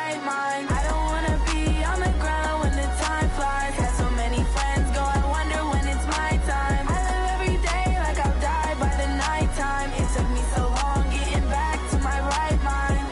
right mind. I don't wanna be on the ground when the time flies. Got so many friends go, I wonder when it's my time. I live every day like I'll die by the nighttime. It took me so long getting back to my right mind.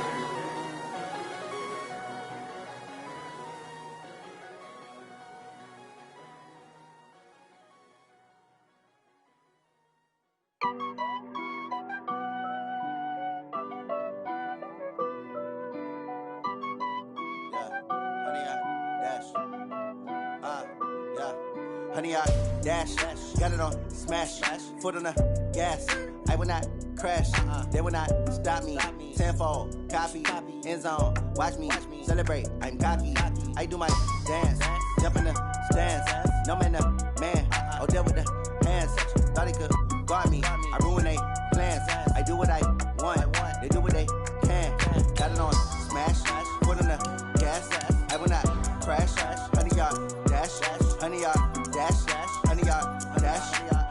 Honey, I dash, got it on smash, foot on the gas. I will not crash, they will not stop me. Tenfold, copy, end zone, watch me celebrate. I'm cocky, I do my dance, jump in the stands. No man, man, oh there with the hands. Thought he could guard me, I ruin they plans. I do what I want, they do what they can. Got it on smash, foot on the gas. I will not crash, honey, y'all dash, honey, y'all dash, honey, y'all dash,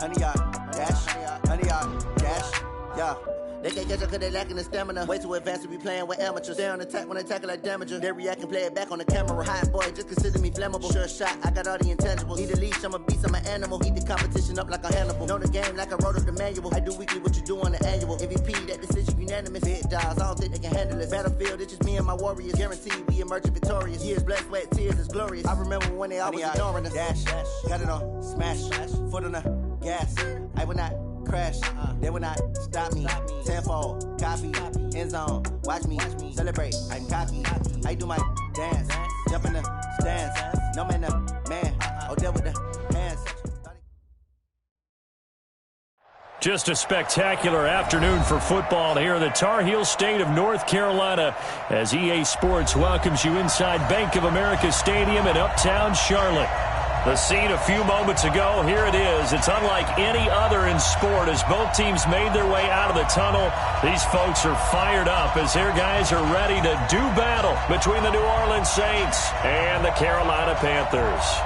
honey, y'all dash, honey, y'all dash, yeah. They can't catch up cause they lacking the stamina. Way too advanced to be playing with amateurs. They on attack when they tackle like damager. They react and play it back on the camera. Hot boy, just consider me flammable. Sure shot, I got all the intangibles. Need a leash, I'm a beast, I'm an animal. Heat the competition up like a Hannibal. Know the game like I wrote up the manual. I do weekly what you do on the annual. MVP, that decision unanimous. Big dogs, I don't think they can handle it. Battlefield, it's just me and my warriors. Guaranteed we emerge victorious. Years, blood, sweat, tears, it's glorious. I remember when they always ignoring us. Dash, got it on smash, foot on the gas. I will not crash, they will not stop me. Tenfold, copy, end zone, watch me celebrate. I'm cocky, I do my dance, jump in the stands. No man, man, oh there with the hands. Just a spectacular afternoon for football here in the Tar Heel state of North Carolina as EA Sports welcomes you inside Bank of America Stadium in Uptown Charlotte. The scene a few moments ago, here it is. It's unlike any other in sport as both teams made their way out of the tunnel. These folks are fired up as their guys are ready to do battle between the New Orleans Saints and the Carolina Panthers.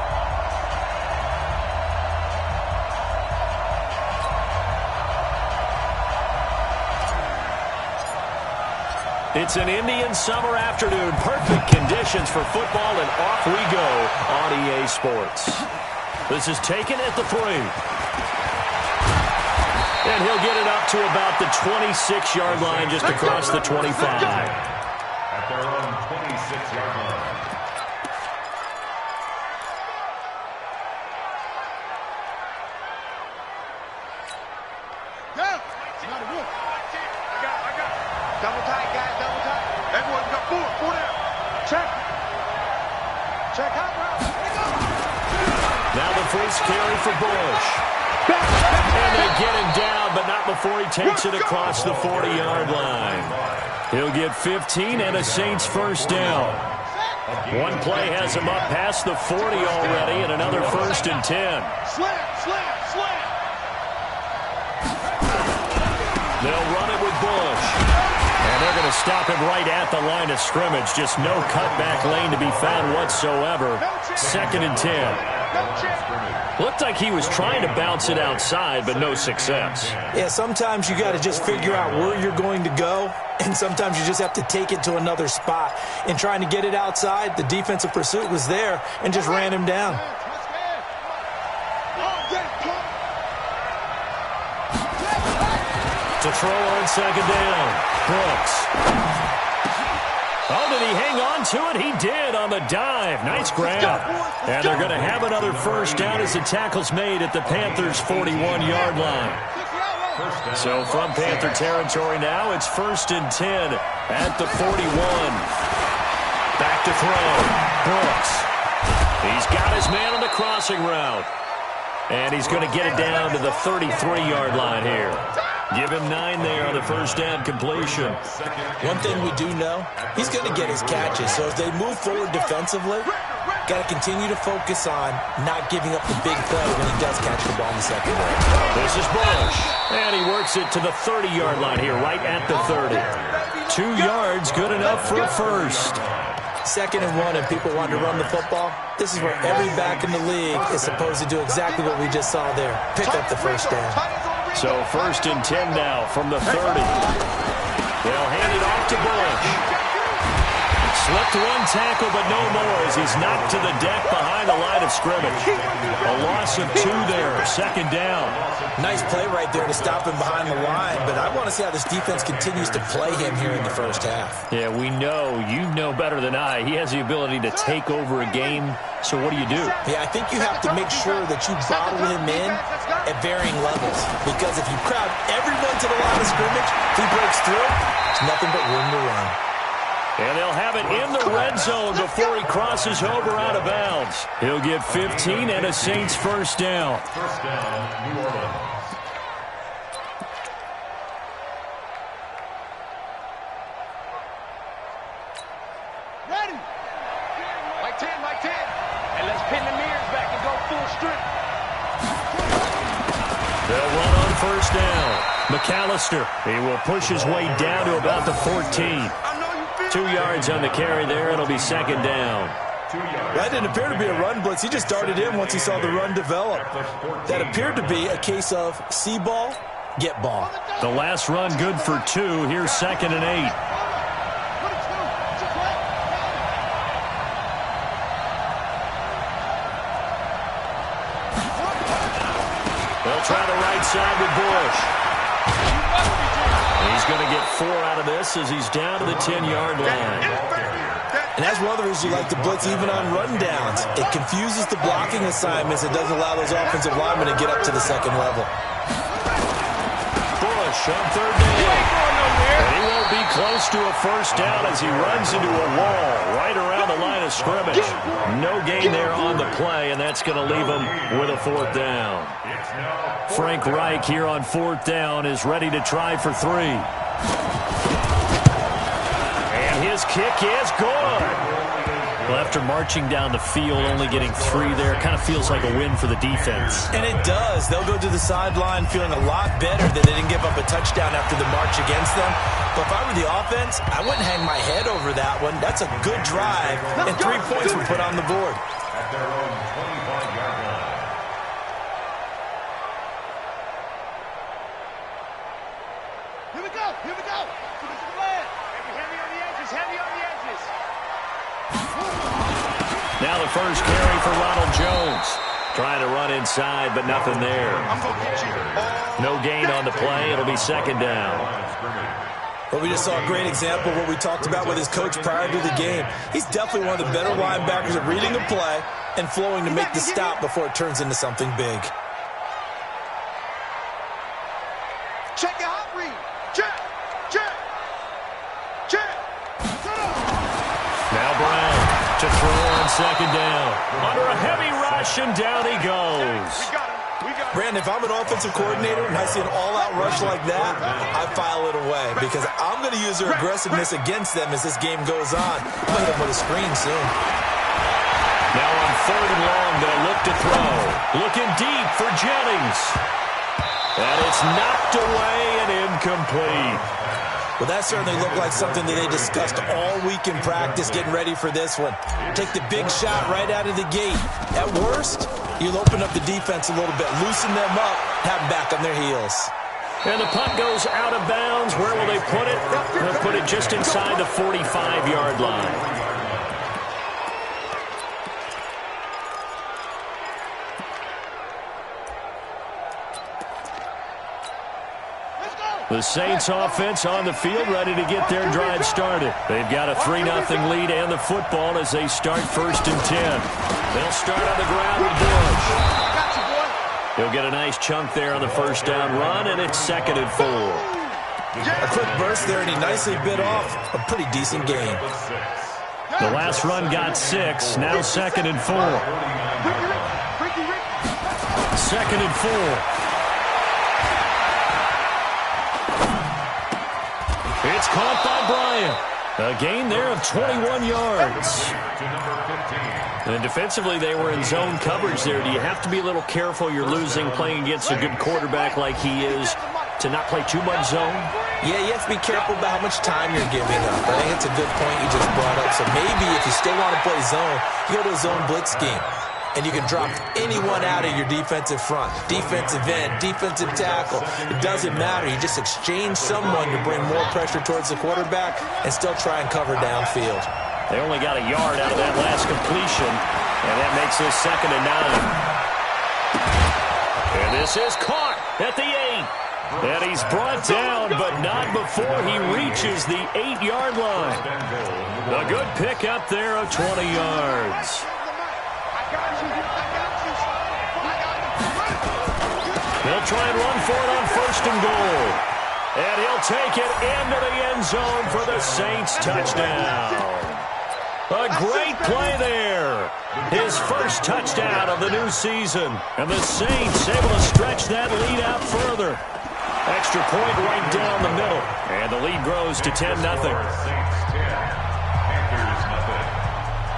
It's an Indian summer afternoon. Perfect conditions for football, and off we go on EA Sports. This is taken at the 3. And he'll get it up to about the 26-yard line, just across the 25. At their own 26-yard line. Double tight, guys, double tight. Everyone's got four down. Check. Check out, bro. Now the first carry for Bush. And they get him down, but not before he takes it across the 40-yard line. He'll get 15 and a Saints first down. One play has him up past the 40 already, and another 1st and 10. Slam. They'll run it with Bush. And they're going to stop him right at the line of scrimmage. Just no cutback lane to be found whatsoever. 2nd and 10. Looked like he was trying to bounce it outside, but no success. Yeah, sometimes you got to just figure out where you're going to go, and sometimes you just have to take it to another spot. In trying to get it outside, the defensive pursuit was there and just ran him down. To throw on 2nd down, Brooks. Oh, did he hang on to it? He did on the dive. Nice grab. And they're going to have another first down as the tackle's made at the Panthers' 41-yard line. So from Panther territory now, it's 1st and 10 at the 41. Back to throw. Brooks. He's got his man on the crossing route. And he's going to get it down to the 33-yard line here. Give him 9 there on the first down completion. One thing we do know, he's going to get his catches. So as they move forward defensively, got to continue to focus on not giving up the big play when he does catch the ball in the secondary. This is Bush. And he works it to the 30-yard line here, right at the 30. 2 yards, good enough for a first. 2nd and 1, and people want to run the football. This is where every back in the league is supposed to do exactly what we just saw there. Pick up the first down. So 1st and 10 now from the 30. They'll hand it off to Bush. Slipped one tackle, but no more as he's knocked to the deck behind the line of scrimmage. A loss of 2 there, second down. Nice play right there to stop him behind the line, but I want to see how this defense continues to play him here in the first half. Yeah, we know. You know better than I. He has the ability to take over a game, so what do? Yeah, I think you have to make sure that you bottle him in at varying levels, because if you crowd everyone to the line of scrimmage, if he breaks through, there's nothing but room to run. And they'll have it in the red zone before he crosses over out of bounds. He'll get 15 and a Saints first down. First down, New Orleans. Ready. Like 10, like 10. And let's pin the mirrors back and go full strip. They'll run on first down. McAllister, he will push his way down to about the 14. 2 yards on the carry there. It'll be second down. That didn't appear to be a run blitz. He just darted in once he saw the run develop. That appeared to be a case of see ball, get ball. The last run good for 2. Here's second and 8. They'll try the right side with Bush. He's going to get 4 out of this as he's down to the 10-yard line. And that's one of the reasons you like to blitz even on rundowns. It confuses the blocking assignments. It doesn't allow those offensive linemen to get up to the second level. Bush on third down. And he won't be close to a first down as he runs into a wall right around the line of scrimmage. No gain there on the play, and that's going to leave him with a 4th down. Frank Reich here on 4th down is ready to try for 3. And his kick is good. Well, after marching down the field, only getting 3 there, kind of feels like a win for the defense. And it does. They'll go to the sideline feeling a lot better that they didn't give up a touchdown after the march against them. But if I were the offense, I wouldn't hang my head over that one. That's a good drive, and 3 points were put on the board. At their own 25-yard line. Here we go. Here we go. Heavy on the edges. Heavy on the edges. Now the first carry for Ronald Jones. Trying to run inside, but nothing there. No gain on the play. It'll be second down. But we just saw a great example of what we talked about with his coach prior to the game. He's definitely one of the better linebackers at reading a play and flowing to make the stop before it turns into something big. Check your hot read. Check. Now Brown to throw on second down. Under a heavy rush, and down he goes. We got him. Brandon, if I'm an offensive coordinator and I see an all-out rush like that, I file it away because I'm going to use their aggressiveness against them as this game goes on. I'm going to hit them with a screen soon. Now on 3rd and long, they'll look to throw. Looking deep for Jennings. And it's knocked away and incomplete. Well, that certainly looked like something that they discussed all week in practice getting ready for this one. Take the big shot right out of the gate. At worst, you'll open up the defense a little bit, loosen them up, have them back on their heels. And the punt goes out of bounds. Where will they put it? They'll put it just inside the 45-yard line. The Saints offense on the field ready to get their drive started. They've got a 3-0 lead and the football as they start 1st and 10. They'll start on the ground with Bush. He'll get a nice chunk there on the first down run, and it's 2nd and 4. A quick burst there, and he nicely bit off a pretty decent game. The last run got 6, now 2nd and 4. 2nd and 4. It's caught by Bryant. A gain there of 21 yards. And defensively, they were in zone coverage there. Do you have to be a little careful? You're losing playing against a good quarterback like he is to not play too much zone? Yeah, you have to be careful about how much time you're giving up. I think it's a good point you just brought up. So maybe if you still want to play zone, you go to a zone blitz scheme. And you can drop anyone out of your defensive front, defensive end, defensive tackle. It doesn't matter. You just exchange someone to bring more pressure towards the quarterback and still try and cover downfield. They only got a yard out of that last completion, and that makes this 2nd and 9. And this is caught at the 8. And he's brought down, but not before he reaches the 8-yard line. A good pickup there of 20 yards. They'll try and run for it on 1st and goal. And he'll take it into the end zone for the Saints touchdown. A great play there. His first touchdown of the new season. And the Saints able to stretch that lead out further. Extra point right down the middle. And the lead grows to 10-0.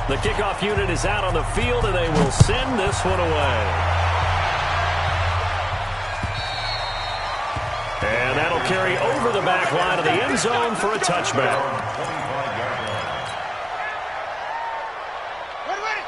The kickoff unit is out on the field, and they will send this one away. And that'll carry over the back line of the end zone for a touchback.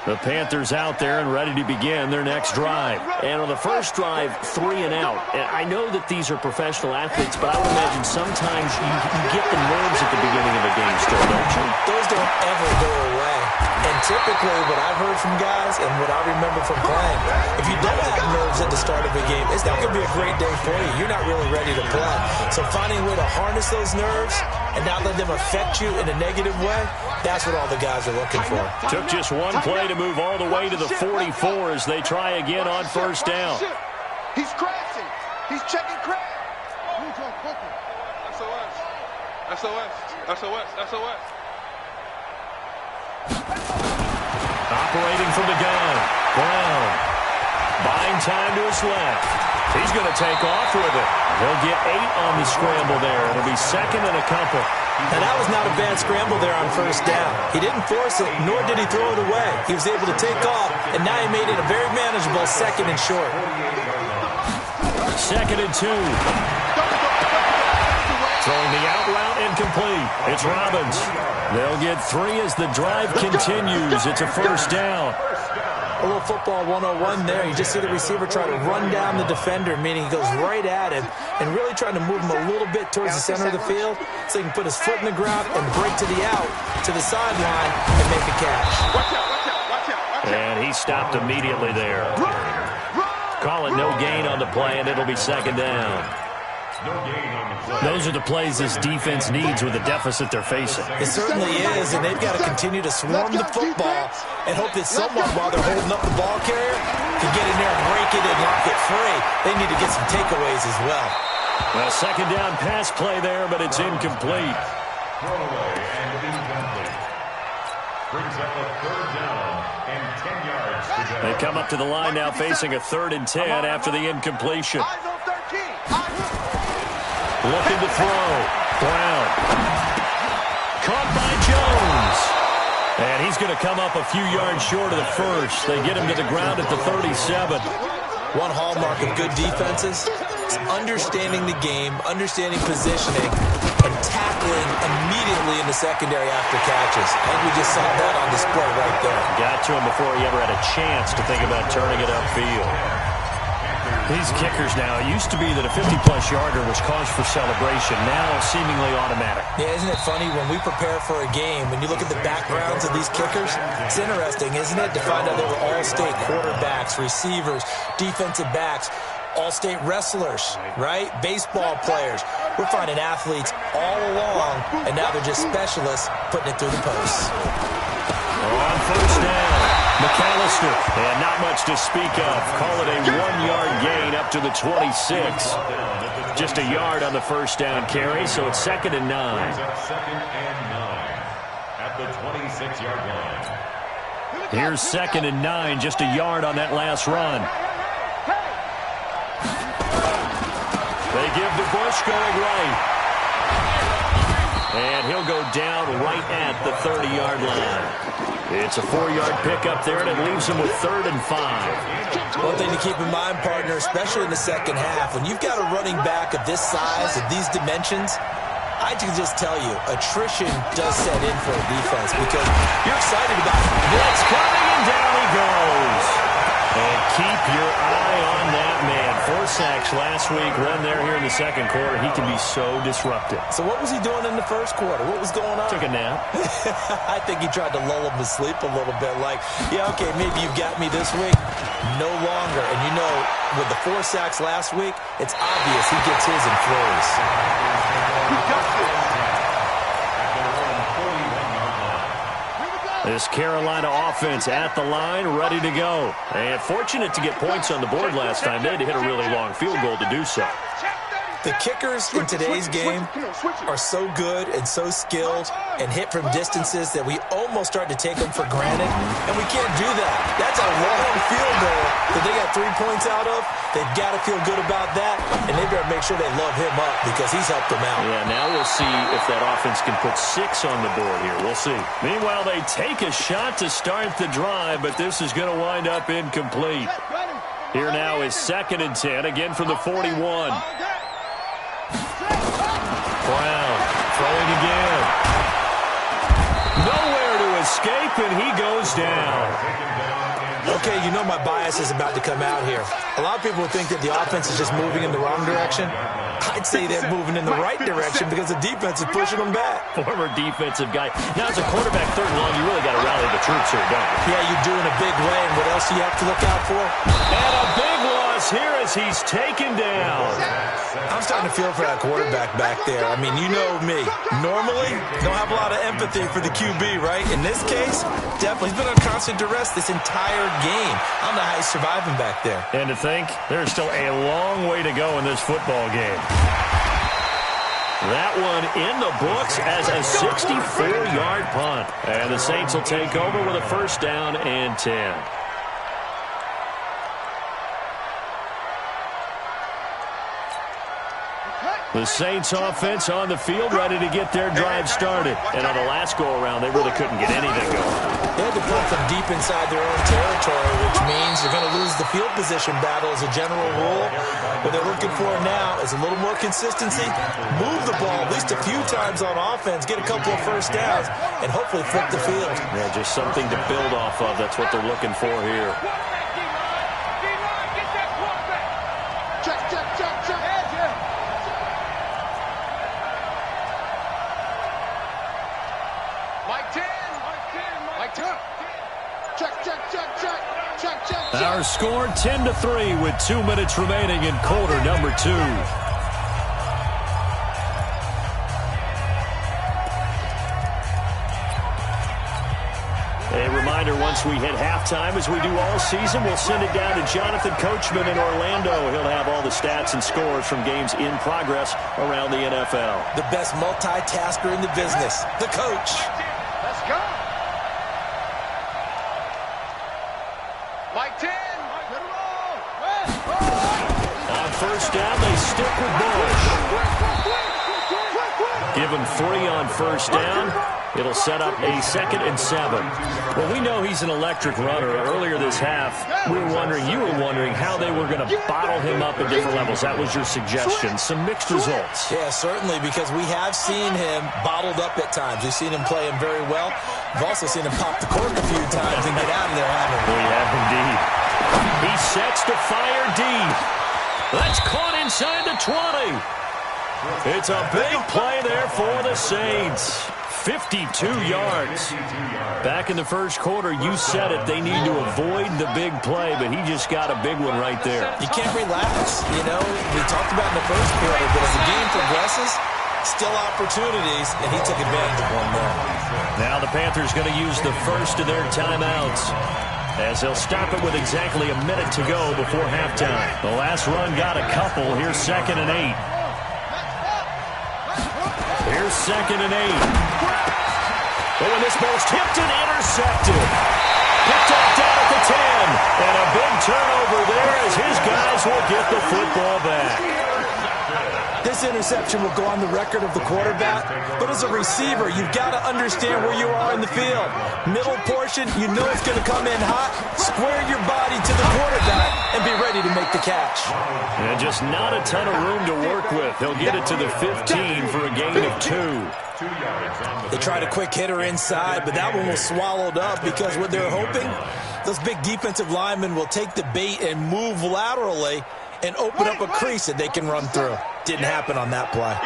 The Panthers out there and ready to begin their next drive. And on the first drive, 3 and out. And I know that these are professional athletes, but I would imagine sometimes you get the nerves at the beginning of a game still, don't you? Those don't ever go away. And typically what I've heard from guys and what I remember from playing, if you don't have nerves at the start of a game, it's not going to be a great day for you. You're not really ready to play. So finding a way to harness those nerves and not let them affect you in a negative way, that's what all the guys are looking for. Took just one play to move all the way to the 44 as they try again on 1st down. He's crashing. He's checking crash. SOS. SOS. SOS. SOS. Operating from the gun. Brown. Buying time to his left. He's going to take off with it. He'll get 8 on the scramble there. It'll be 2nd and a couple. Now, that was not a bad scramble there on 1st down. He didn't force it, nor did he throw it away. He was able to take off, and now he made it a very manageable 2nd and short. 2nd and 2. Throwing the out route incomplete. It's Robbins. They'll get 3 as the drive continues. It's a 1st down. A little football 101 there. You just see the receiver try to run down the defender, meaning he goes right at him and really trying to move him a little bit towards the center of the field so he can put his foot in the ground and break to the out, to the sideline, and make a catch. Watch out, watch out, watch out, watch out. And he stopped immediately there. Call it no gain on the play, and it'll be 2nd down. Those are the plays this defense needs with the deficit they're facing. It certainly is, and they've got to continue to swarm the football and hope that someone, while they're holding up the ball carrier, can get in there and break it and lock it free. They need to get some takeaways as well. A 2nd down pass play there, but it's incomplete. Throwaway and incomplete. Brings up a 3rd down and 10 yards to go. They come up to the line now facing a 3rd and 10 after the incompletion. Eyes on 13. Looking to throw. Brown. Caught by Jones. And he's going to come up a few yards short of the 1st. They get him to the ground at the 37. One hallmark of good defenses is understanding the game, understanding positioning, and tackling immediately in the secondary after catches. I think we just saw that on display right there. Got to him before he ever had a chance to think about turning it upfield. These kickers now, it used to be that a 50-plus yarder was cause for celebration. Now seemingly automatic. Yeah, isn't it funny when we prepare for a game, when you look at the backgrounds of these kickers, it's interesting, isn't it, to find out they were all-state quarterbacks, receivers, defensive backs, all-state wrestlers, right? Baseball players. We're finding athletes all along, and now they're just specialists putting it through the posts. On 1st down, McAllister, and not much to speak of. Call it a 1-yard gain up to the 26. Just a yard on the 1st down carry, so it's 2nd and 9. 2nd and 9 at the 26-yard line. Here's 2nd and 9, just a yard on that last run. They give the Bush going right. And he'll go down right at the 30-yard line. It's a 4-yard pickup there, and it leaves him with 3rd and 5. One thing to keep in mind, partner, especially in the second half, when you've got a running back of this size, of these dimensions, I can just tell you, attrition does set in for a defense because you're excited about it. Blitz coming, and down he goes. And keep your eye on that man. 4 sacks last week, one there here in the second quarter. He can be so disruptive. So what was he doing in the first quarter? What was going on? Took a nap. I think he tried to lull him to sleep a little bit. Like, yeah, okay, maybe you got me this week. No longer. And you know, with the 4 sacks last week, it's obvious he gets his in flurries. This Carolina offense at the line, ready to go. And fortunate to get points on the board last time. They had to hit a really long field goal to do so. The kickers in today's game are so good and so skilled and hit from distances that we almost start to take them for granted, and we can't do that. That's a long field goal that they got 3 points out of. They've got to feel good about that, and they better make sure they love him up because he's helped them out. Yeah, now we'll see if that offense can put 6 on the board here. We'll see. Meanwhile, they take a shot to start the drive, but this is going to wind up incomplete. Here now is 2nd and 10, again from the 41. Brown throwing again. Nowhere to escape, and he goes down. Okay, you know my bias is about to come out here. A lot of people think that the offense is just moving in the wrong direction. I'd say they're moving in the right direction because the defense is pushing them back. Former defensive guy. Now, as a quarterback, 3rd and long, you really got to rally the troops here, don't you? Yeah, you do in a big way, and what else do you have to look out for? And a big loss here as he's taken down. I'm starting to feel for that quarterback back there. I mean, you know me. Normally, don't have a lot of empathy for the QB, right? In this case, definitely. He's been on constant duress this entire game. I don't know how he's surviving back there. And to think, there's still a long way to go in this football game. That one in the books as a 64-yard punt. And the Saints will take over with a 1st down and 10. The Saints offense on the field, ready to get their drive started. And on the last go-around, they really couldn't get anything going. They had to punt from deep inside their own territory, which means you're going to lose the field position battle as a general rule. What they're looking for now is a little more consistency, move the ball at least a few times on offense, get a couple of 1st downs, and hopefully flip the field. Yeah, just something to build off of. That's what they're looking for here. Our score 10-3 with 2 minutes remaining in quarter number 2. A reminder, once we hit halftime, as we do all season, we'll send it down to Jonathan Coachman in Orlando. He'll have all the stats and scores from games in progress around the NFL. The best multitasker in the business, the coach. Let's go. Mike 10. On 1st down, they stick with Bush. Give him 3 on 1st down. It'll set up a 2nd and 7. Well, we know he's an electric runner. Earlier this half, you were wondering how they were going to bottle him up at different levels. That was your suggestion. Some mixed results. Yeah, certainly, because we have seen him bottled up at times. We've seen him play him very well. We've also seen him pop the cork a few times and get out of there, haven't we? We have indeed. He sets to fire deep. That's caught inside the 20. It's a big play there for the Saints. 52 yards. Back in the first quarter, you said it. They need to avoid the big play, but he just got a big one right there. You can't relax. You know, we talked about in the first quarter, but as the game progresses, still opportunities, and he took advantage of one there. Now the Panthers going to use the first of their timeouts, as they'll stop it with exactly a minute to go before halftime. The last run got a couple. Here's 2nd and 8. Here's 2nd and 8. But when this ball's tipped and intercepted. Picked off down at the 10. And a big turnover there as his guys will get the football back. This This interception will go on the record of the quarterback, but as a receiver, you've got to understand where you are in the field. Middle portion, you know it's going to come in hot. Square your body to the quarterback and be ready to make the catch. And just not a ton of room to work with. He'll get it to the 15 for a gain of 2. They tried a quick hitter inside, but that one was swallowed up because what they're hoping, those big defensive linemen will take the bait and move laterally and open up a crease that they can run through. Didn't happen on that play.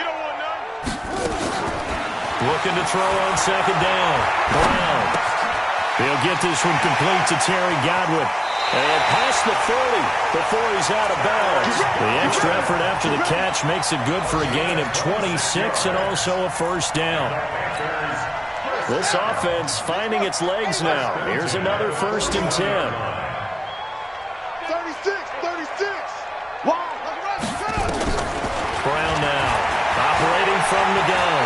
Looking to throw on second down. Brown. He'll get this one complete to Terry Godwin. And past the 40 before he's out of bounds. The extra effort after the catch makes it good for a gain of 26 and also a first down. This offense finding its legs now. Here's another 1st and 10. 36. Wow. Brown now, operating from the gun.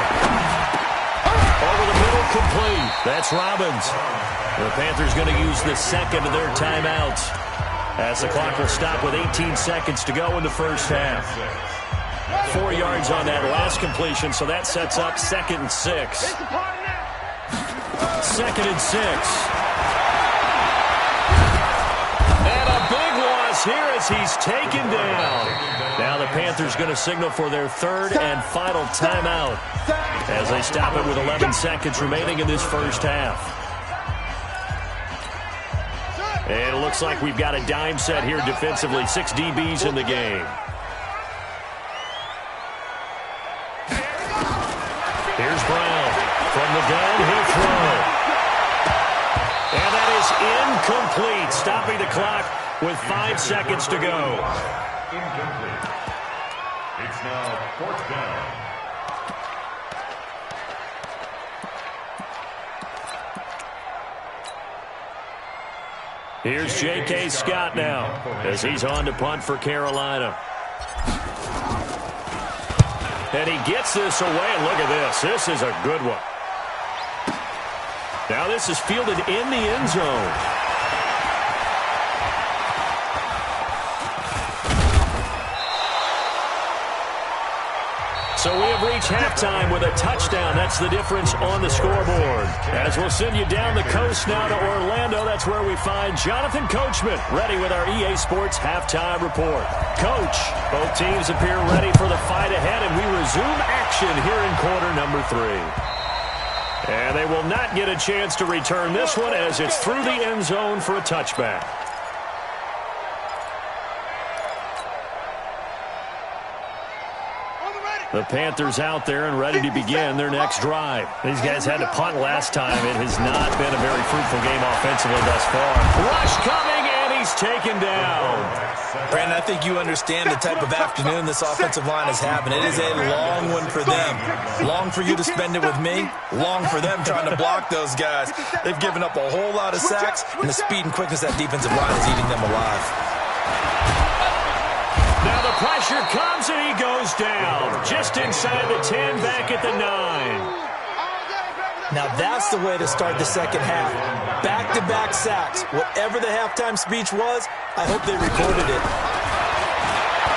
Over the middle, complete. That's Robbins. The Panthers going to use the second of their timeouts as the clock will stop with 18 seconds to go in the first half. 4 yards on that last completion, so that sets up 2nd and 6. 2nd and 6. And a big loss here as he's taken down. Now the Panthers going to signal for their 3rd and final timeout as they stop it with 11 seconds remaining in this first half. And it looks like we've got a dime set here defensively. 6 DBs in the game. Here's Brown. From the gun, he'll throw. And that is incomplete. Stopping the clock with 5 seconds to go. Incomplete. It's now 4th down. Here's J.K. Scott now as he's on to punt for Carolina. And he gets this away, and look at this. This is a good one. Now this is fielded in the end zone. So we have reached halftime with a touchdown. That's the difference on the scoreboard. As we'll send you down the coast now to Orlando, that's where we find Jonathan Coachman ready with our EA Sports Halftime Report. Coach, both teams appear ready for the fight ahead, and we resume action here in quarter number 3. And they will not get a chance to return this one as it's through the end zone for a touchback. The Panthers out there and ready to begin their next drive. These guys had to punt last time. It has not been a very fruitful game offensively thus far. Rush coming, and he's taken down. Brandon, I think you understand the type of afternoon this offensive line is having. It is a long one for them. Long for you to spend it with me. Long for them trying to block those guys. They've given up a whole lot of sacks, and the speed and quickness that defensive line is eating them alive. Now the pressure comes and he goes down. Just inside the 10, back at the 9. Now that's the way to start the second half. Back-to-back sacks. Whatever the halftime speech was, I hope they recorded it.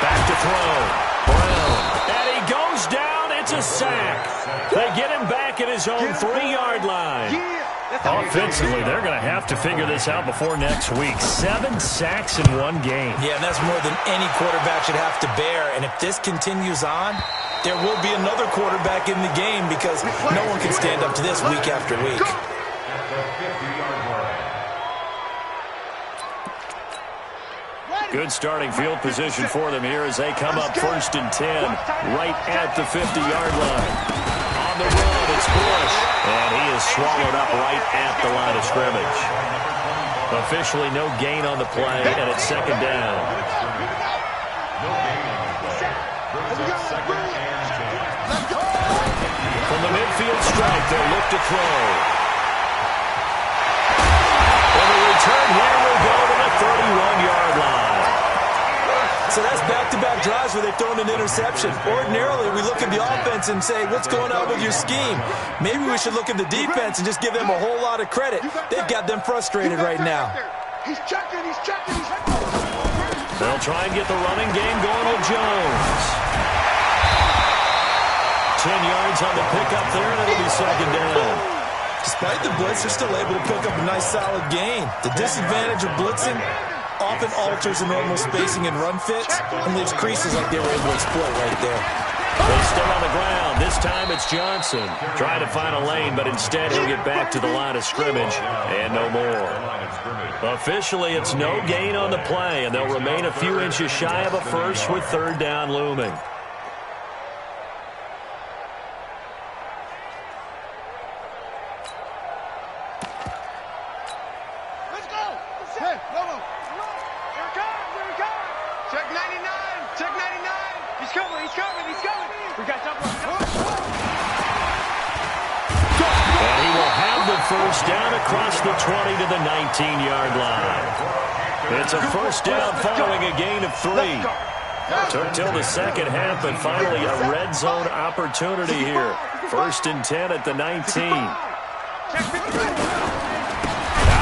Back to throw. Brown. And he goes down. It's a sack. They get him back at his own 3-yard line. Offensively, they're going to have to figure this out before next week. 7 sacks in one game. Yeah, and that's more than any quarterback should have to bear. And if this continues on, there will be another quarterback in the game because no one can stand up to this week after week. Good starting field position for them here as they come up 1st and 10 right at the 50-yard line. On the run, it's Bush. And he is swallowed up right at the line of scrimmage. Officially no gain on the play, and it's 2nd down. From the midfield stripe, they'll look to throw. And the return here will go to the 31-yard line. So that's back-to-back drives where they've thrown an interception. Ordinarily, we look at the offense and say, what's going on with your scheme? Maybe we should look at the defense and just give them a whole lot of credit. They've got them frustrated right now. He's checking. They'll try and get the running game going with Jones. 10 yards on the pickup there, and it'll be second down. Despite the blitz, they're still able to pick up a nice solid gain. The disadvantage of blitzing often alters the normal spacing and run fits and leaves creases like they were able to exploit right there. They stay on the ground. This time it's Johnson. Trying to find a lane, but instead he'll get back to the line of scrimmage and no more. Officially, it's no gain on the play, and they'll remain a few inches shy of a first with third down looming. Let's go. Hey, Lobo. Here it comes. Here it comes. Check 99. Check 99. He's coming. He's coming. He's coming. We got double. And he will have the first down across the 20 to the 19-yard line. It's a first down following a gain of 3. Took till the second half, but finally a red zone opportunity here. First and 10 at the 19. Out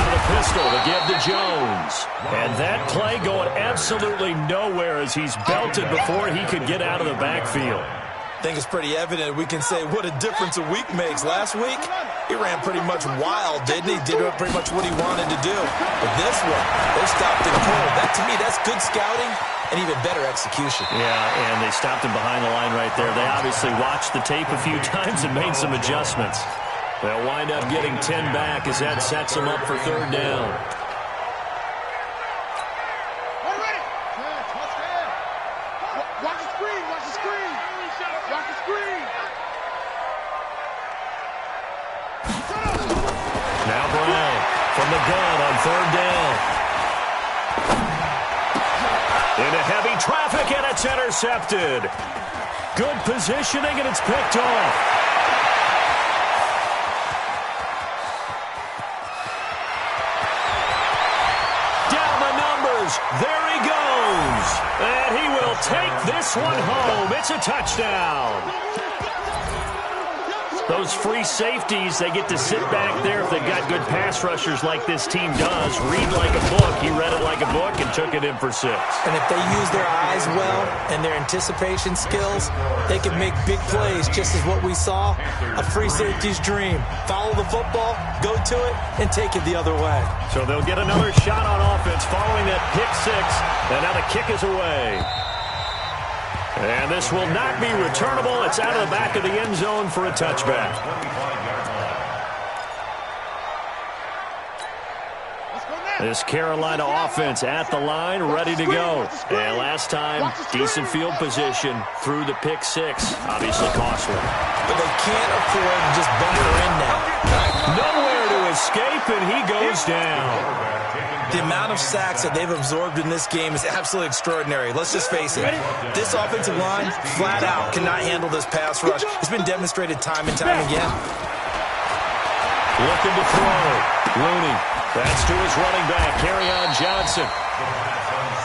of the pistol to give to Jones. And that play going absolutely nowhere as he's belted before he could get out of the backfield. I think it's pretty evident. We can say what a difference a week makes. Last week, he ran pretty much wild, didn't he? Did pretty much what he wanted to do. But this one, they stopped him cold. That, to me, that's good scouting and even better execution. Yeah, and they stopped him behind the line right there. They obviously watched the tape a few times and made some adjustments. They'll wind up getting 10 back as that sets them up for third down. Watch the screen. Watch the screen. Watch the screen. Now Brown from the gun on third down. Into heavy traffic, and it's intercepted. Good positioning, and it's picked off. Down the numbers. There he goes. And he will take this one home. It's a touchdown. Those free safeties, they get to sit back there if they've got good pass rushers like this team does. Read like a book. He read it like a book and took it in for 6. And if they use their eyes well and their anticipation skills, they can make big plays, just as what we saw. A free safety's dream. Follow the football, go to it, and take it the other way. So they'll get another shot on offense following that pick 6. And now the kick is away. And this will not be returnable. It's out of the back of the end zone for a touchback. This Carolina offense at the line, ready to go. And last time, decent field position through the pick 6. Obviously costly. But they can't afford to just bunker in now. Nowhere to escape, and he goes down. The amount of sacks that they've absorbed in this game is absolutely extraordinary. Let's just face it. This offensive line, flat out, cannot handle this pass rush. It's been demonstrated time and time again. Looking to throw. Rooney. That's to his running back, Kerryon Johnson.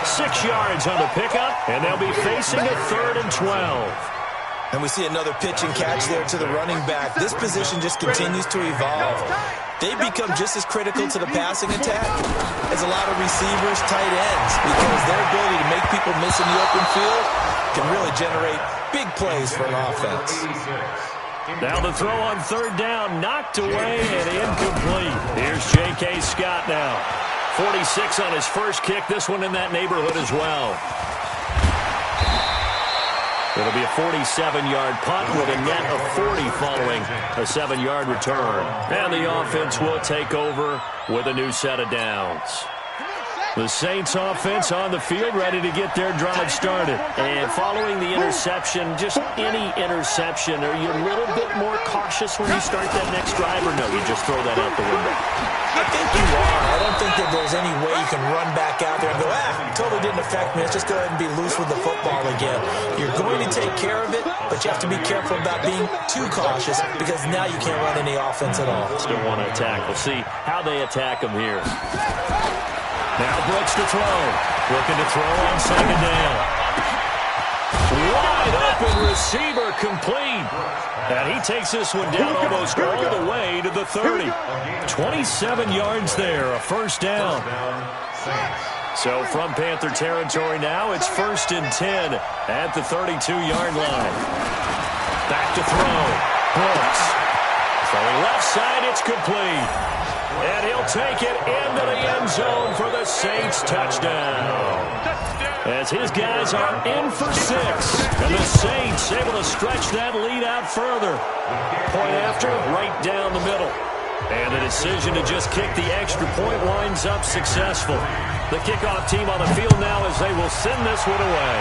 6 yards on the pickup, and they'll be facing a 3rd and 12. And we see another pitch and catch there to the running back. This position just continues to evolve. They become just as critical to the passing attack as a lot of receivers, tight ends, because their ability to make people miss in the open field can really generate big plays for an offense. Now the throw on third down, knocked away and incomplete. Here's J.K. Scott now. 46 on his first kick, this one in that neighborhood as well. It'll be a 47-yard punt with a net of 40 following a 7-yard return. And the offense will take over with a new set of downs. The Saints offense on the field, ready to get their drive started. And following the interception, just any interception, are you a little bit more cautious when you start that next drive, or no, you just throw that out the window? I think you are. I don't think that there's any way you can run back out there and go, totally didn't affect me. Let's just go ahead and be loose with the football again. You're going to take care of it, but you have to be careful about being too cautious because now you can't run any offense at all. Still want to attack. We'll see how they attack them here. Now Brooks to throw. Looking to throw on second down. Wide open receiver complete. And he takes this one down almost all the way to the 30. 27 yards there, a first down. So from Panther territory now, it's 1st and 10 at the 32-yard line. Back to throw. Brooks. Throwing left side, it's complete. And he'll take it into the end zone for the Saints touchdown. As his guys are in for 6. And the Saints able to stretch that lead out further. Point after, right down the middle. And the decision to just kick the extra point winds up successful. The kickoff team on the field now as they will send this one away.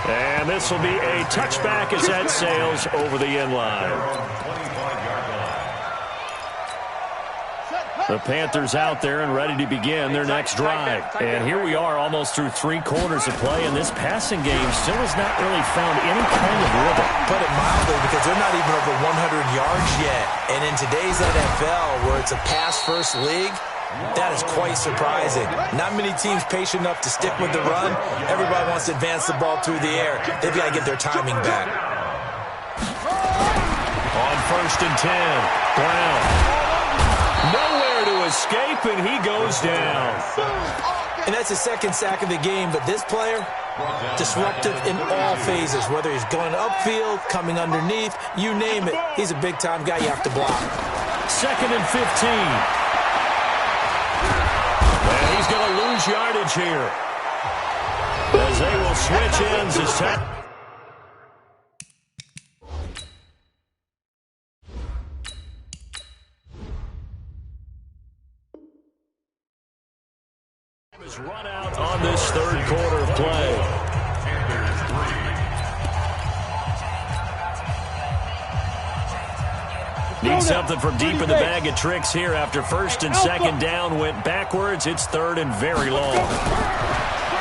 And this will be a touchback as that sails over the end line. The Panthers out there and ready to begin their next drive. And here we are almost through 3 quarters of play, and this passing game still has not really found any kind of rhythm. Put it mildly, because they're not even over 100 yards yet. And in today's NFL, where it's a pass-first league, that is quite surprising. Not many teams patient enough to stick with the run. Everybody wants to advance the ball through the air. They've got to get their timing back. On 1st and 10, Brown. Nowhere to escape, and he goes down. And that's the 2nd sack of the game, but this player, disruptive in all phases, whether he's going upfield, coming underneath, you name it. He's a big-time guy you have to block. 2nd and 15. And he's going to lose yardage here. As they will switch ends this time. Is run out on this 3rd quarter of play. Need something from deep in the bag of tricks here after 1st and 2nd down went backwards. It's 3rd and very long.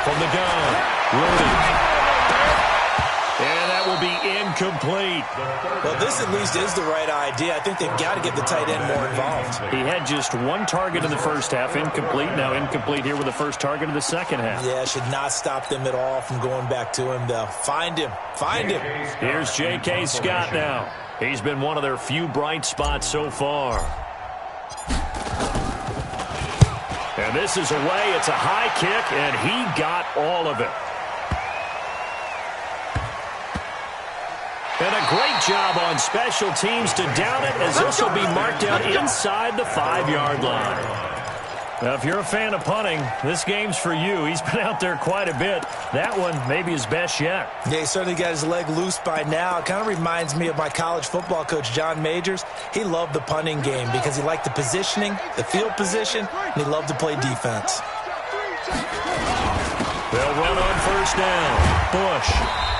From the gun, Rudy. And that will be incomplete. Well, this at least is the right idea. I think they've got to get the tight end more involved. He had just 1 target in the first half, incomplete. Now incomplete here with the first target of the second half. Yeah, should not stop them at all from going back to him, though. Find him. Find him. Here's J.K. Scott now. He's been one of their few bright spots so far. And this is away. It's a high kick, and he got all of it. And a great job on special teams to down it, as this will be marked out inside the 5-yard line. Now, if you're a fan of punting, this game's for you. He's been out there quite a bit. That one maybe his best yet. Yeah, he certainly got his leg loose by now. It kind of reminds me of my college football coach, John Majors. He loved the punting game because he liked the positioning, the field position, and he loved to play defense. They'll run on 1st down. Bush.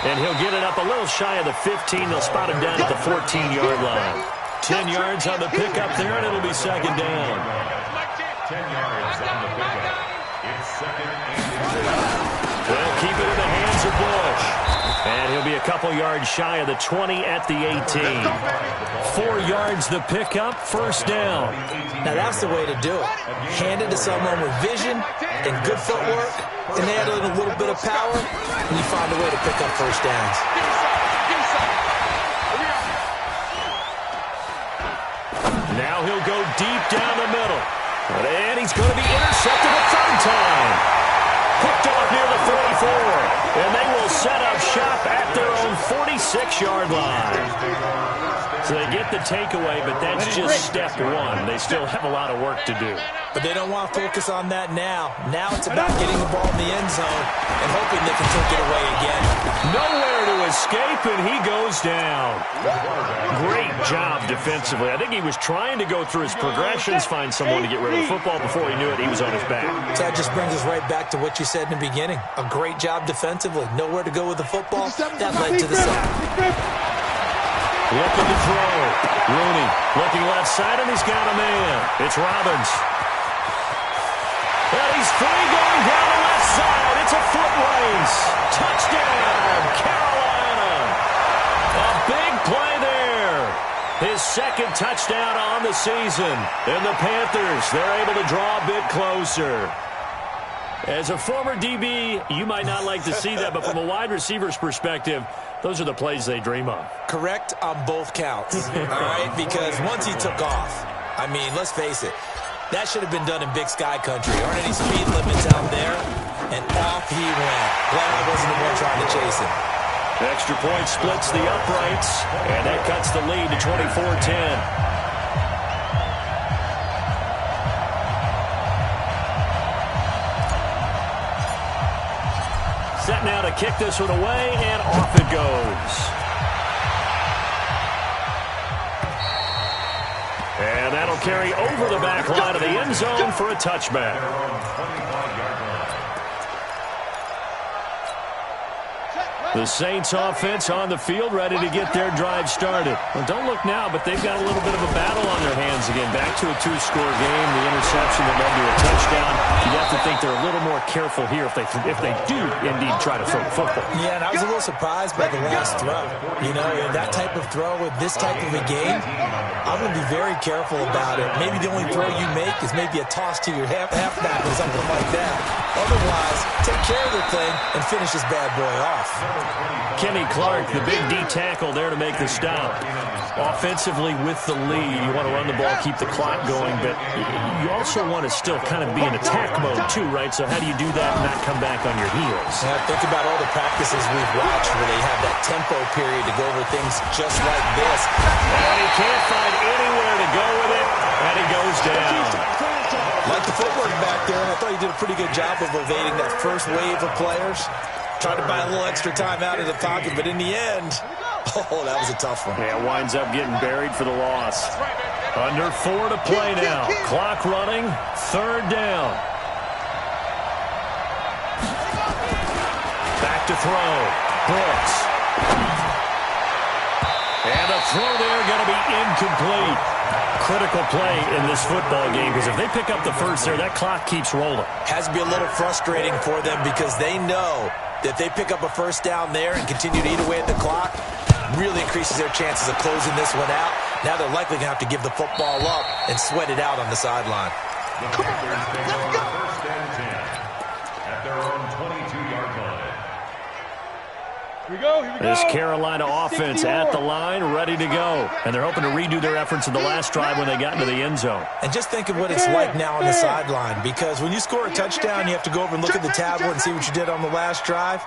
And he'll get it up a little shy of the 15. They'll spot him down at the 14-yard line. 10 yards on the pickup there, and it'll be 2nd down. 10 yards on the pickup. It's 2nd and 2. They'll keep it in the hands of Bush. And he'll be a couple yards shy of the 20 at the 18. 4 yards the pickup, 1st down. Now that's the way to do it. Hand it to someone with vision and good footwork, and add a little bit of power, and you find a way to pick up 1st downs. Now he'll go deep down the middle. And he's going to be intercepted a 3rd time. Picked off near the 44. And they will set up shop at their own 46-yard line. So they get the takeaway, but that's just step 1. They still have a lot of work to do. But they don't want to focus on that now. Now it's about getting the ball in the end zone and hoping they can take it away again. Nowhere to escape, and he goes down. Great job defensively. I think he was trying to go through his progressions, find someone to get rid of the football. Before he knew it, he was on his back. So that just brings us right back to what you said in the beginning. A great job defensively. Nowhere to go with the football. That led to the sack. Looking to throw. Rooney looking left side, and he's got a man. It's Robbins. And he's free going down the left side. It's a foot race. Touchdown, Carolina. A big play there. His 2nd touchdown on the season. And the Panthers, they're able to draw a bit closer. As a former DB, you might not like to see that, but from a wide receiver's perspective, those are the plays they dream of. Correct on both counts, all right? Because once he took off, I mean, let's face it, that should have been done in Big Sky Country. Aren't any speed limits out there? And off he went. Glad I wasn't the one trying to chase him. Extra point splits the uprights, and that cuts the lead to 24-10. Set now to kick this one away, and off it goes. And that'll carry over the back line of the end zone for a touchback. The Saints offense on the field, ready to get their drive started. Well, don't look now, but they've got a little bit of a battle on their hands again. Back to a two-score game, the interception that led to a touchdown. You have to think they're a little more careful here if they do indeed try to throw the football. Yeah, and I was a little surprised by the last throw. You know, that type of throw with this type of a game, I'm going to be very careful about it. Maybe the only throw you make is maybe a toss to your halfback or something like that. Otherwise, take care of the thing and finish this bad boy off. Kenny Clark, the big D tackle there to make the stop. Offensively with the lead, you want to run the ball, keep the clock going, but you also want to still kind of be in attack mode too, right? So how do you do that and not come back on your heels? Yeah, think about all the practices we've watched where they have that tempo period to go over things just like this. And he can't find anywhere to go with it, and he goes down. Like the footwork back there, and I thought he did a pretty good job of evading that first wave of players. Tried to buy a little extra time out of the pocket, but in the end, oh, that was a tough one. Yeah, winds up getting buried for the loss. Under 4 to play now. Clock running, 3rd down. Back to throw. Brooks. And a throw there going to be incomplete. Critical play in this football game because if they pick up the first there, that clock keeps rolling. Has to be a little frustrating for them because they know that if they pick up a first down there and continue to eat away at the clock, really increases their chances of closing this one out. Now they're likely going to have to give the football up and sweat it out on the sideline. Come on, let's go. First and 10 at their own 22-yard line. Here we go. This Carolina offense at the line, ready to go. And they're hoping to redo their efforts in the last drive when they got into the end zone. And just think of what it's like now on the sideline, because when you score a touchdown, you have to go over and look at the tablet and see what you did on the last drive.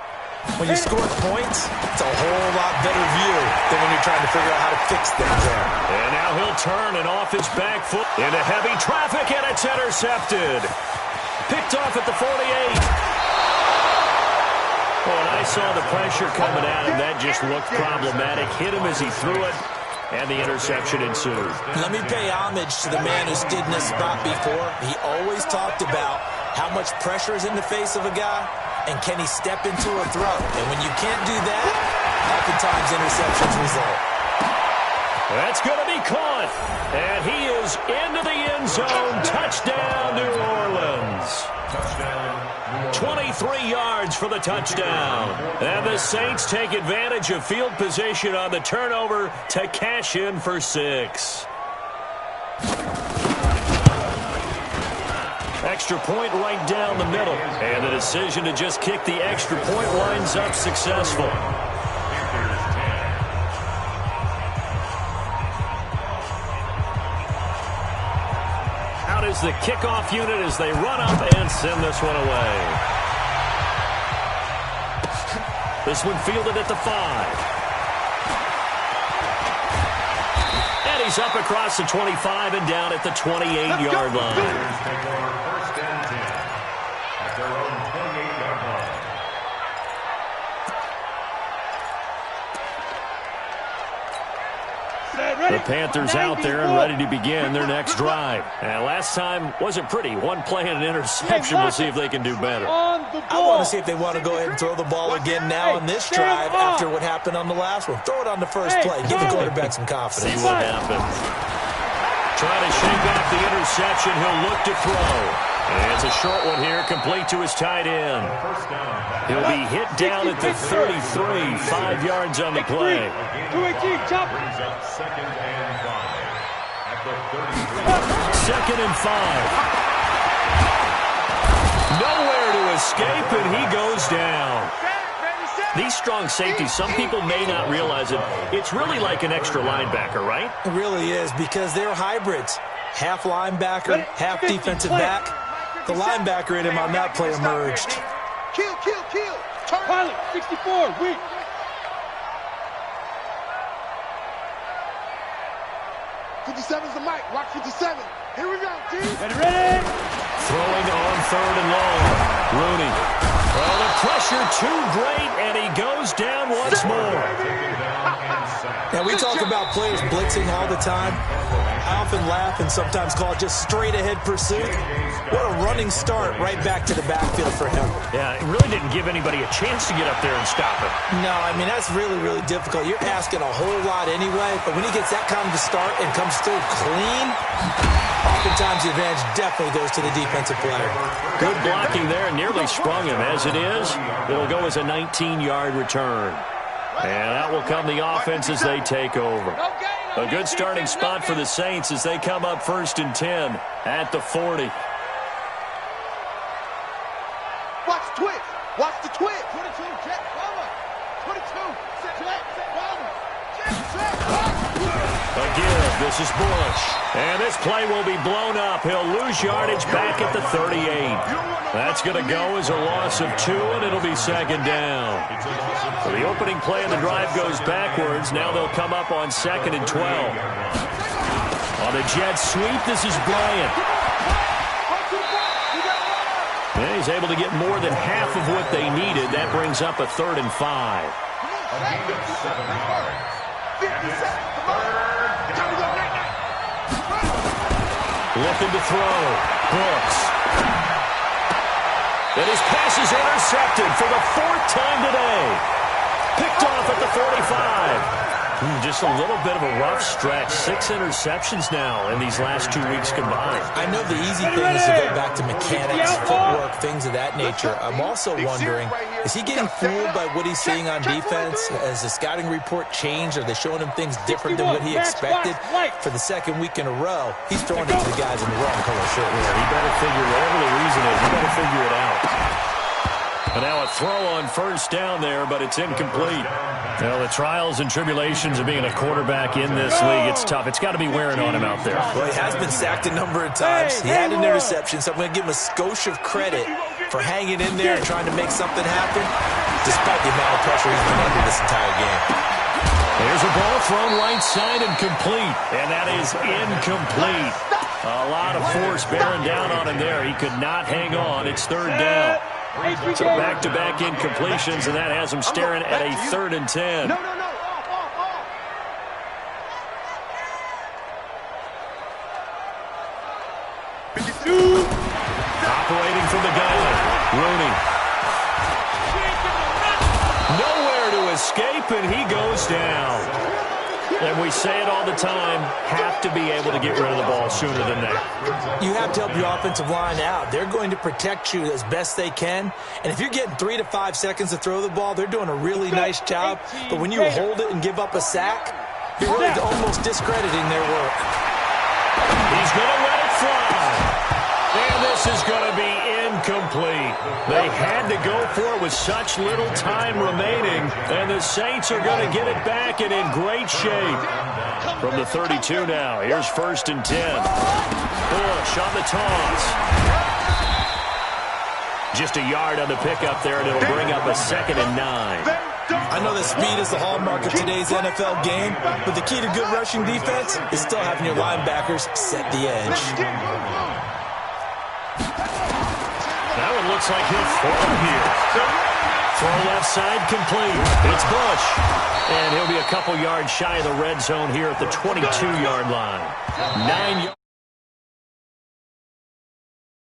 When you score points, it's a whole lot better view than when you're trying to figure out how to fix things there. And now he'll turn and off his back foot into heavy traffic, and it's intercepted. Picked off at the 48. Oh, and I saw the pressure coming at him. That just looked problematic. Hit him as he threw it, and the interception ensued. Let me pay homage to the man who stood in this spot before. He always talked about how much pressure is in the face of a guy, and can he step into a throw. And when you can't do that, oftentimes interceptions result. That's going to be caught, and he is into the end zone. Touchdown, New Orleans. Touchdown. 23 yards for the touchdown. And the Saints take advantage of field position on the turnover to cash in for 6. Extra point right down the middle. And the decision to just kick the extra point winds up successful. Out is the kickoff unit as they run up and send this one away. This one fielded at the 5. And he's up across the 25 and down at the 28-yard line. First and 10 at their own 28-yard line. The Panthers out there and ready to begin their next drive. And last time wasn't pretty. One play and an interception. We'll see if they can do better. I want to see if they want to go ahead and throw the ball again now on this drive after what happened on the last one. Throw it on the first play. Give the quarterback some confidence. See what happens. Try to shake off the interception. He'll look to throw. And it's a short one here, complete to his tight end. He'll be hit down at the 33, 5 yards on the play. 218, chop. Brings up 2nd and 5 at the 2nd 33. and 5. Nowhere to escape, and he goes down. These strong safeties, some people may not realize it. It's really like an extra linebacker, right? It really is, because they're hybrids. Half linebacker, half defensive back. The linebacker in him on that play emerged. Kill. Pilot, 64, weak. 57's the mic. Watch 57. Here we go, G. Ready? Throwing on 3rd and long. Rooney. Well, the pressure too great, and he goes down once more. Now, we talk about players blitzing all the time. I often laugh and sometimes call it just straight-ahead pursuit. What a running start right back to the backfield for him. Yeah, it really didn't give anybody a chance to get up there and stop him. No, I mean, that's really, really difficult. You're asking a whole lot anyway, but when he gets that kind of a start and comes through clean, oftentimes the advantage definitely goes to the defensive player. Good blocking there, nearly sprung him. As it is, it'll go as a 19-yard return. And that will come the offense as they take over. A good starting spot for the Saints as they come up 1st and 10 at the 40. Watch the twitch. Watch the twitch. 22, check, cover. 22, set, cover. Again, this is Bush. And this play will be blown up. He'll lose yardage back at the 38. That's going to go as a loss of 2, and it'll be 2nd down. So the opening play of the drive goes backwards. Now they'll come up on 2nd and 12. On the jet sweep, this is Bryant. And he's able to get more than half of what they needed. That brings up a 3rd and 5. Looking to throw. Brooks. And his pass is intercepted for the 4th time today. Picked off at the 45. Just a little bit of a rough stretch. 6 interceptions now in these last 2 weeks combined. I know the easy thing is to go back to mechanics, footwork, things of that nature. I'm also wondering, is he getting fooled by what he's seeing on defense? Has the scouting report changed? Are they showing him things different than what he expected? For the 2nd week in a row, he's throwing it to the guys in the wrong color shirt. Yeah, he better figure, whatever the reason is, he better figure it out. And now a throw on 1st down there, but it's incomplete. Well, the trials and tribulations of being a quarterback in this league, it's tough. It's got to be wearing on him out there. Well, he has been sacked a number of times. He had an interception, so I'm going to give him a skosh of credit for hanging in there and trying to make something happen, despite the amount of pressure he's been under this entire game. There's a ball thrown right side and complete, and that is incomplete. A lot of force bearing down on him there. He could not hang on. It's 3rd down. So back-to-back incompletions, and that has him staring at a 3rd and 10. No. Operating from the gun, Rooney. Nowhere to escape, and he goes down. And we say it all the time, have to be able to get rid of the ball sooner than that. You have to help your offensive line out. They're going to protect you as best they can. And if you're getting 3 to 5 seconds to throw the ball, they're doing a really nice job. But when you hold it and give up a sack, you're really almost discrediting their work. He's going to let it fly. And this is going to be incomplete. They had to go for it with such little time remaining, and the Saints are going to get it back and in great shape. From the 32 now, here's 1st and 10. Bush on the toss. Just a yard on the pickup there, and it'll bring up a 2nd and 9. I know that speed is the hallmark of today's NFL game, but the key to good rushing defense is still having your linebackers set the edge. That one looks like he'll throw here. Throw left side complete. It's Bush. And he'll be a couple yards shy of the red zone here at the 22-yard line. 9 yards.